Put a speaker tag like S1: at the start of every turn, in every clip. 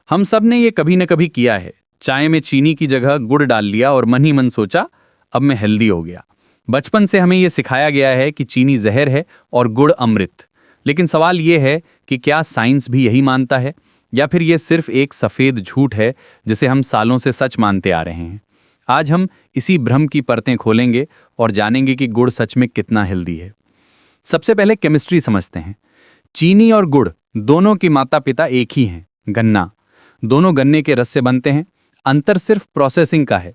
S1: हम सब ने ये कभी न कभी किया है। चाय में चीनी की जगह गुड़ डाल लिया और मन ही मन सोचा अब मैं हेल्दी हो गया। बचपन से हमें ये सिखाया गया है कि चीनी जहर है और गुड़ अमृत। लेकिन सवाल ये है कि क्या साइंस भी यही मानता है या फिर ये सिर्फ एक सफ़ेद झूठ है जिसे हम सालों से सच मानते आ रहे हैं। आज हम इसी भ्रम की परतें खोलेंगे और जानेंगे कि गुड़ सच में कितना हेल्दी है। सबसे पहले केमिस्ट्री समझते हैं। चीनी और गुड़ दोनों की माता पिता एक ही हैं, गन्ना। दोनों गन्ने के रस से बनते हैं, अंतर सिर्फ प्रोसेसिंग का है।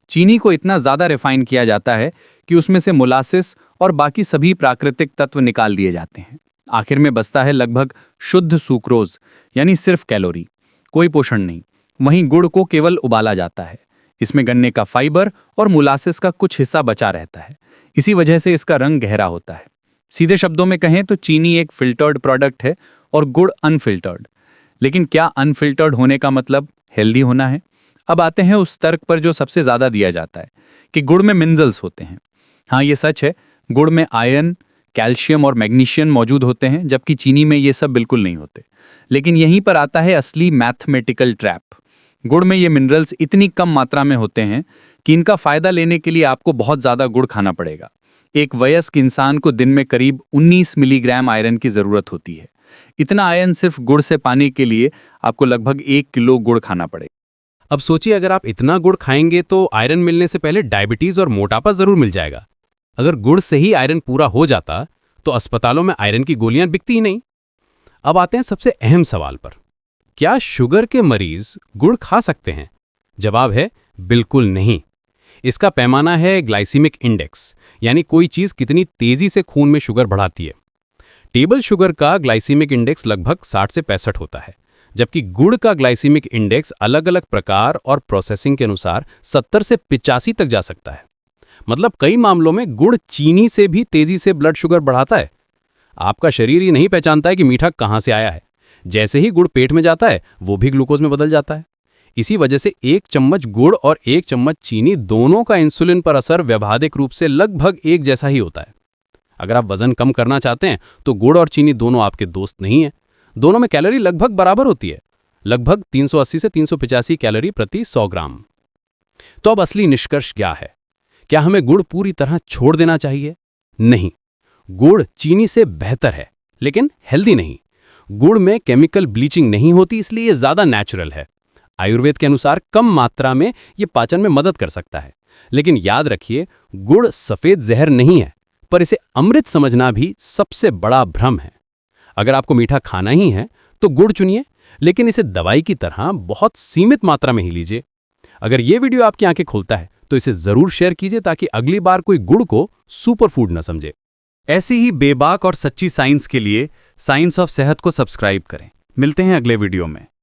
S1: चीनी को इतना ज़्यादा रिफाइन किया जाता है कि उसमें से मोलासिस और बाकी सभी प्राकृतिक तत्व निकाल दिए जाते हैं। आखिर में बचता है लगभग शुद्ध सुक्रोज, यानी सिर्फ कैलोरी, कोई पोषण नहीं। वहीं गुड़ को केवल उबाला जाता है। इसमें गन्ने का फाइबर और मोलासिस का कुछ हिस्सा बचा रहता है। इसी वजह से इसका रंग गहरा होता है। सीधे शब्दों में कहें तो चीनी एक फिल्टर्ड प्रोडक्ट है और गुड़ अनफिल्टर्ड। लेकिन क्या अनफिल्टर्ड होने का मतलब हेल्दी होना है? अब आते हैं उस तर्क पर जो सबसे ज़्यादा दिया जाता है कि गुड़ में मिनरल्स होते हैं। हाँ, ये सच है। गुड़ में आयरन, कैल्शियम और मैग्नीशियम मौजूद होते हैं, जबकि चीनी में ये सब बिल्कुल नहीं होते। लेकिन यहीं पर आता है असली मैथमेटिकल ट्रैप। गुड़ में ये मिनरल्स इतनी कम मात्रा में होते हैं कि इनका फ़ायदा लेने के लिए आपको बहुत ज़्यादा गुड़ खाना पड़ेगा। एक वयस्क इंसान को दिन में करीब 19 मिलीग्राम आयरन की ज़रूरत होती है। इतना आयरन सिर्फ गुड़ से पाने के लिए आपको लगभग 1 किलो गुड़ खाना पड़ेगा।
S2: अब सोचिए, अगर आप इतना गुड़ खाएंगे तो आयरन मिलने से पहले डायबिटीज और मोटापा जरूर मिल जाएगा। अगर गुड़ से ही आयरन पूरा हो जाता तो अस्पतालों में आयरन की गोलियां बिकती ही नहीं। अब आते हैं सबसे अहम सवाल पर, क्या शुगर के मरीज गुड़ खा सकते हैं? जवाब है बिल्कुल नहीं। इसका पैमाना है ग्लाइसीमिक इंडेक्स, यानी कोई चीज कितनी तेजी से खून में शुगर बढ़ाती है। टेबल शुगर का ग्लाइसीमिक इंडेक्स लगभग 60 से 65 होता है, जबकि गुड़ का ग्लाइसीमिक इंडेक्स अलग अलग प्रकार और प्रोसेसिंग के अनुसार 70 से 85 तक जा सकता है। मतलब कई मामलों में गुड़ चीनी से भी तेजी से ब्लड शुगर बढ़ाता है। आपका शरीर ही नहीं पहचानता है कि मीठा कहां से आया है। जैसे ही गुड़ पेट में जाता है वो भी ग्लूकोज में बदल जाता है। इसी वजह से 1 चम्मच गुड़ और 1 चम्मच चीनी दोनों का इंसुलिन पर असर व्यावहारिक रूप से लगभग एक जैसा ही होता है। अगर आप वजन कम करना चाहते हैं तो गुड़ और चीनी दोनों आपके दोस्त नहीं है। दोनों में कैलोरी लगभग बराबर होती है, लगभग 380 से 385 कैलोरी प्रति 100 ग्राम। तो अब असली निष्कर्ष क्या है? क्या हमें गुड़ पूरी तरह छोड़ देना चाहिए? नहीं, गुड़ चीनी से बेहतर है, लेकिन हेल्दी नहीं। गुड़ में केमिकल ब्लीचिंग नहीं होती, इसलिए ये ज्यादा नेचुरल है। आयुर्वेद के अनुसार कम मात्रा में ये पाचन में मदद कर सकता है। लेकिन याद रखिए, गुड़ सफेद जहर नहीं है, पर इसे अमृत समझना भी सबसे बड़ा भ्रम है। अगर आपको मीठा खाना ही है तो गुड़ चुनिए, लेकिन इसे दवाई की तरह बहुत सीमित मात्रा में ही लीजिए। अगर ये वीडियो आपकी आंखें खोलता है तो इसे जरूर शेयर कीजिए, ताकि अगली बार कोई गुड़ को सुपरफूड न समझे।
S1: ऐसी ही बेबाक और सच्ची साइंस के लिए साइंस ऑफ सेहत को सब्सक्राइब करें। मिलते हैं अगले वीडियो में।